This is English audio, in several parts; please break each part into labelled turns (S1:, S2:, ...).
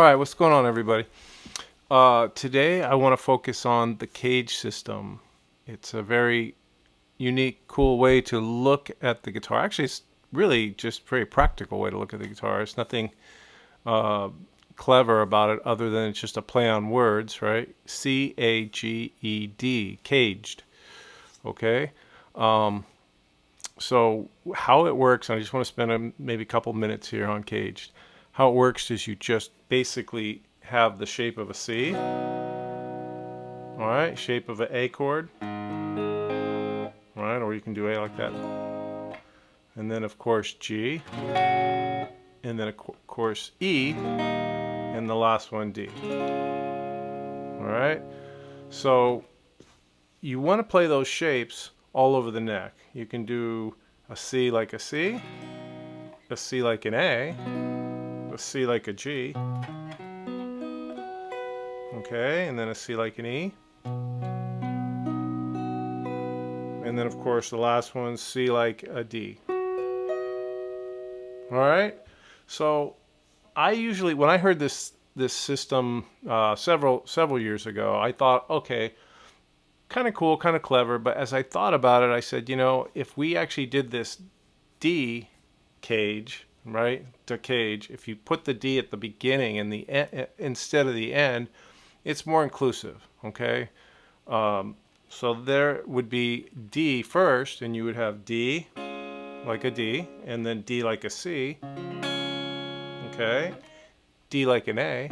S1: right, what's going on, everybody? Today I want to focus on the CAGED system. It's a very unique, cool way to look at the guitar. Actually, it's really just a very practical way to look at the guitar. It's nothing uh, clever about it other than it's just a play on words, right? CAGED, caged. Okay? Um, so how it works, and I just want to spend maybe a couple minutes here on caged. How it works is you just basically have the shape of a C, all right, shape of an A chord, all right, or you can do A like that, and then of course G, and then of course E, and the last one D. All right, so you want to play those shapes all over the neck. You can do a C like a C, a C like an A C like a G, okay, and then a C like an E, and then of course the last one, C like a D. All right, so I usually, when I heard this system several years ago, I thought, okay, kind of cool, kind of clever, but as I thought about it, I said, you know, if we actually did this D cage, right, to cage, if you put the D at the beginning and the instead of the end, it's more inclusive. Okay, so there would be D first, and you would have D like a D, and then D like a C. Okay, D like an A.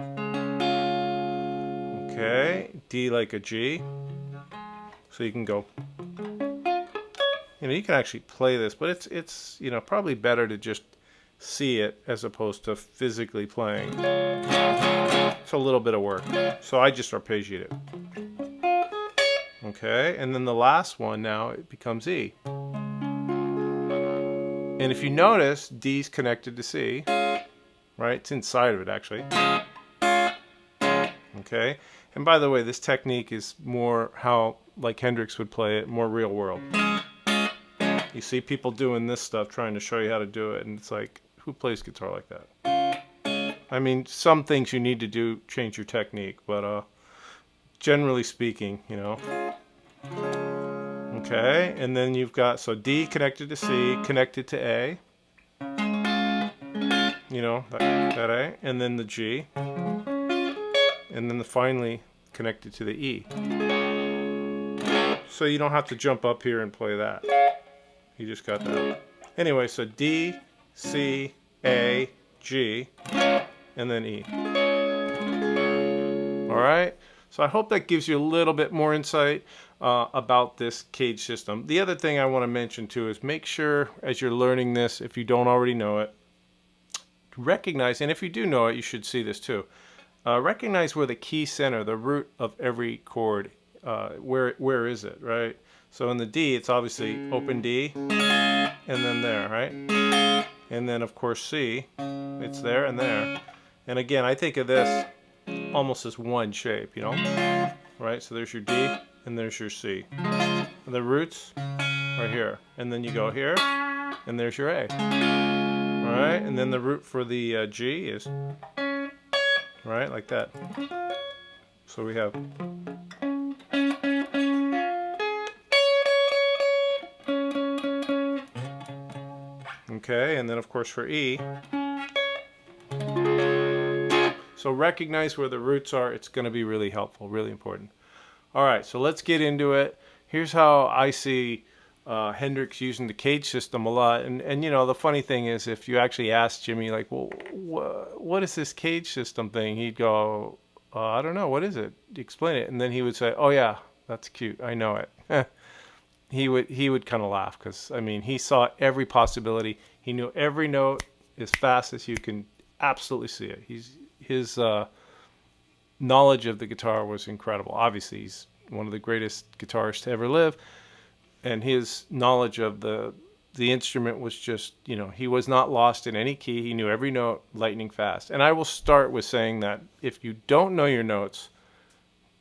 S1: Okay, D like a G. So you can go. You know, you can actually play this, but it's you know, probably better to just see it as opposed to physically playing. It's a little bit of work, so I just arpeggiate it. Okay, and then the last one now, it becomes E. And if you notice, D's connected to C, right? It's inside of it actually. Okay, and by the way, this technique is more how like Hendrix would play it, more real world. You see people doing this stuff, trying to show you how to do it, and it's like, who plays guitar like that? I mean, some things you need to do, change your technique, but generally speaking, you know. Okay, and then you've got, so D connected to C, connected to A, you know, that A, and then the G, and then finally connected to the E. So you don't have to jump up here and play that. You just got that. Anyway, so D, C, A, G, and then E. All right. So I hope that gives you a little bit more insight about this CAGED system. The other thing I want to mention too is make sure as you're learning this, if you don't already know it, recognize, and if you do know it, you should see this too. Recognize where the key center, the root of every chord, where is it, right? So in the D, it's obviously open D, and then there, right? And then of course C, it's there and there. And again, I think of this almost as one shape, you know? Right, so there's your D, and there's your C. And the roots are here. And then you go here, and there's your A. All right, and then the root for the G is, right, like that. So we have... Okay, and then of course for E. So recognize where the roots are. It's going to be really helpful, really important. All right, so let's get into it. Here's how I see Hendrix using the CAGED system a lot. And you know, the funny thing is, if you actually ask Jimmy, like, well, what is this CAGED system thing? He'd go, I don't know, what is it? Explain it. And then he would say, oh yeah, that's cute, I know it. He would kind of laugh because, I mean, he saw every possibility. He knew every note as fast as you can absolutely see it. His knowledge of the guitar was incredible. Obviously, he's one of the greatest guitarists to ever live, and his knowledge of the instrument was just, you know, he was not lost in any key. He knew every note lightning fast. And I will start with saying that if you don't know your notes,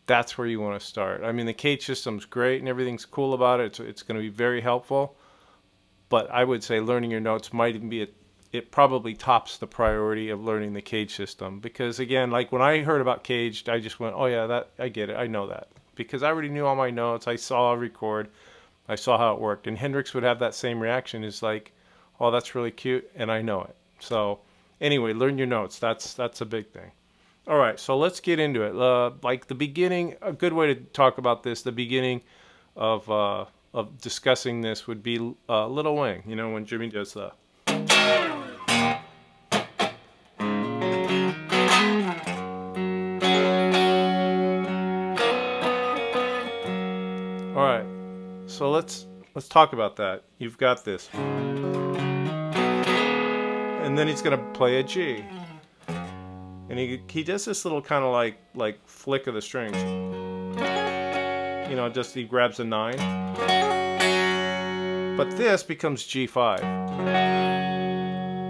S1: that's where you want to start. I mean, the CAGED system's great and everything's cool about it. It's going to be very helpful. But I would say learning your notes might even be it probably tops the priority of learning the CAGED system. Because again, like when I heard about CAGED, I just went, oh yeah, that I get it, I know that. Because I already knew all my notes, I saw a record, I saw how it worked. And Hendrix would have that same reaction, is like, oh, that's really cute, and I know it. So anyway, learn your notes. That's a big thing. All right, so let's get into it. Like the beginning, a good way to talk about this, the beginning of discussing this would be Little Wing. You know, when Jimmy does the. All right, so let's talk about that. You've got this, and then he's gonna play a G, and he does this little kind of like flick of the strings. You know, just he grabs a 9, but this becomes G5.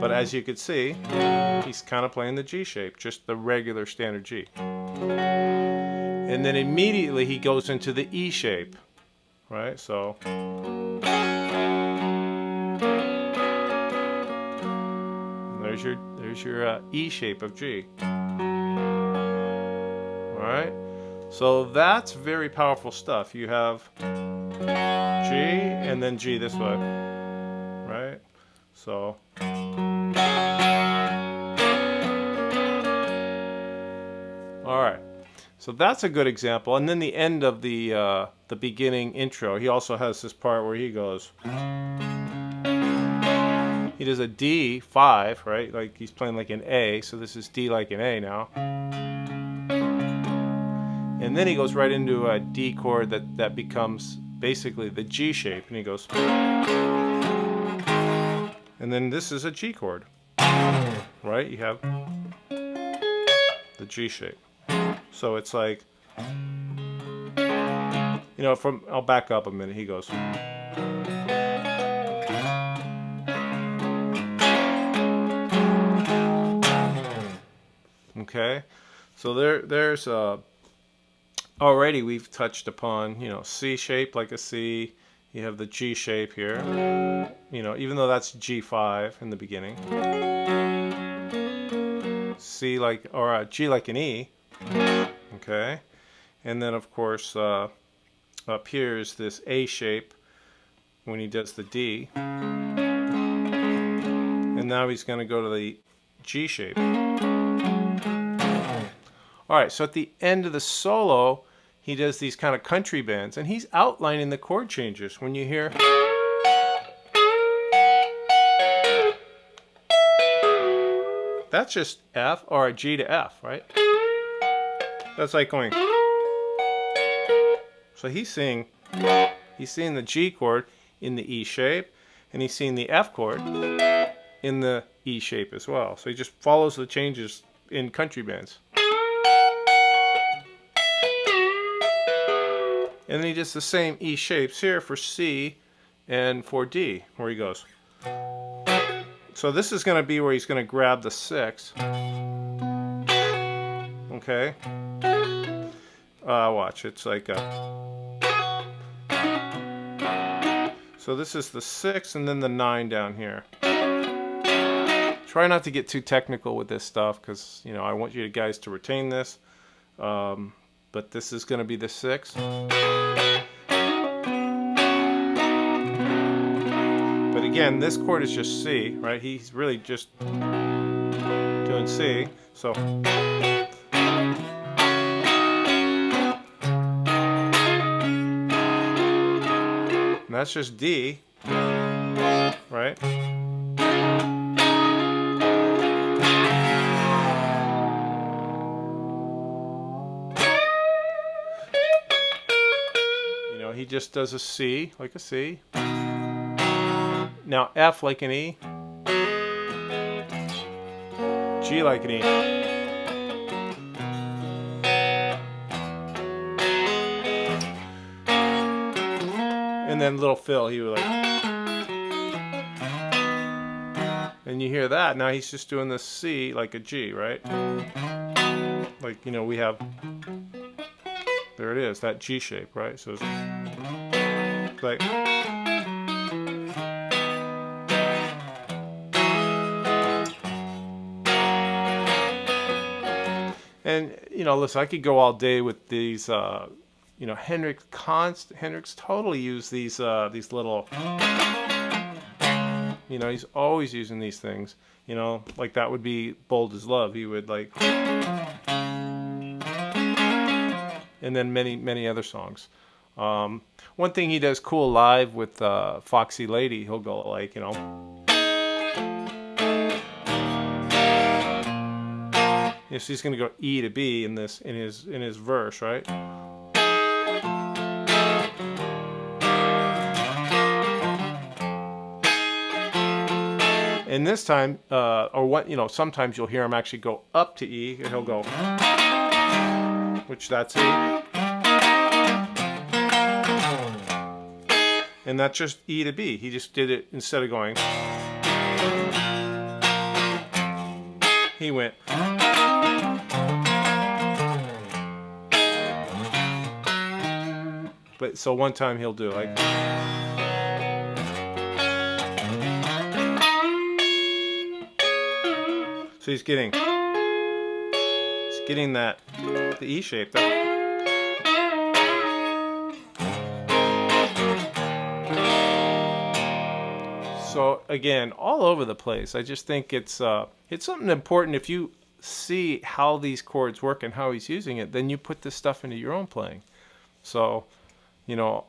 S1: But as you can see, he's kind of playing the G shape, just the regular standard G. And then immediately he goes into the E shape, right? So there's your E shape of G. All right. So that's very powerful stuff. You have G and then G this way, right? So all right. So that's a good example. And then the end of the beginning intro, he also has this part where he goes. He does a D5, right? Like he's playing like an A, so this is D like an A now. And then he goes right into a D chord that becomes basically the G shape, and he goes. And then this is a G chord, right? You have the G shape. So it's like, you know, I'll back up a minute. He goes. Okay, so there's already we've touched upon, you know, C shape like a C. You have the G shape here, you know, even though that's G5 in the beginning. C like, or G like an E. Okay, and then of course up here is this A shape when he does the D. And now he's going to go to the G shape. All right, so at the end of the solo, he does these kind of country bends, and he's outlining the chord changes. When you hear, that's just F or a G to F, right? That's like going. So he's seeing the G chord in the E shape, and he's seeing the F chord in the E shape as well. So he just follows the changes in country bands. And then he does the same E shapes here for C and for D, where he goes. So this is going to be where he's going to grab the 6. Okay. Watch, it's like a. So this is the 6 and then the 9 down here. Try not to get too technical with this stuff, because, you know, I want you guys to retain this. But this is going to be the 6. But again, this chord is just C, right? He's really just doing C. So. And that's just D, right? He just does a C, like a C. Now F like an E. G like an E. And then little Phil, he was like. And you hear that, now he's just doing the C like a G, right? Like, you know, we have. There it is, that G shape, right? So it's like. And you know, listen, I could go all day with these. You know, Hendrix totally used these little. You know, he's always using these things. You know, like that would be Bold as Love. He would like, and then many other songs. One thing he does cool live with Foxey Lady, he'll go like, you know. So he's going to go E to B in this in his verse, right? And this time, or what, you know, sometimes you'll hear him actually go up to E, and he'll go, which that's E, and that's just E to B. He just did it instead of going. He went. But so one time he'll do like. So he's getting that the E shape. So again, all over the place. I just think it's something important. If you see how these chords work and how he's using it, then you put this stuff into your own playing. So, you know,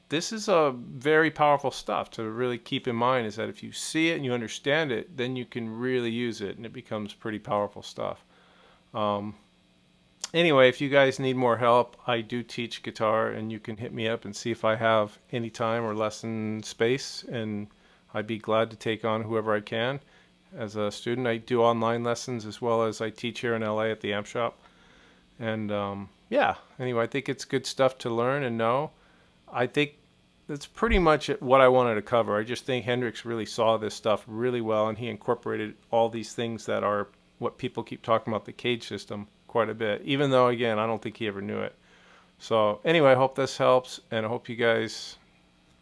S1: this is a very powerful stuff to really keep in mind, is that if you see it and you understand it, then you can really use it, and it becomes pretty powerful stuff. Anyway, if you guys need more help, I do teach guitar, and you can hit me up and see if I have any time or lesson space, and I'd be glad to take on whoever I can. As a student, I do online lessons as well as I teach here in LA at the Amp Shop. And yeah, anyway, I think it's good stuff to learn and know. I think that's pretty much what I wanted to cover. I just think Hendrix really saw this stuff really well, and he incorporated all these things that are what people keep talking about, the CAGED system, quite a bit, even though, again, I don't think he ever knew it. So anyway, I hope this helps, and I hope you guys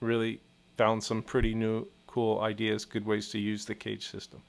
S1: really found some pretty new, cool ideas, good ways to use the CAGED system.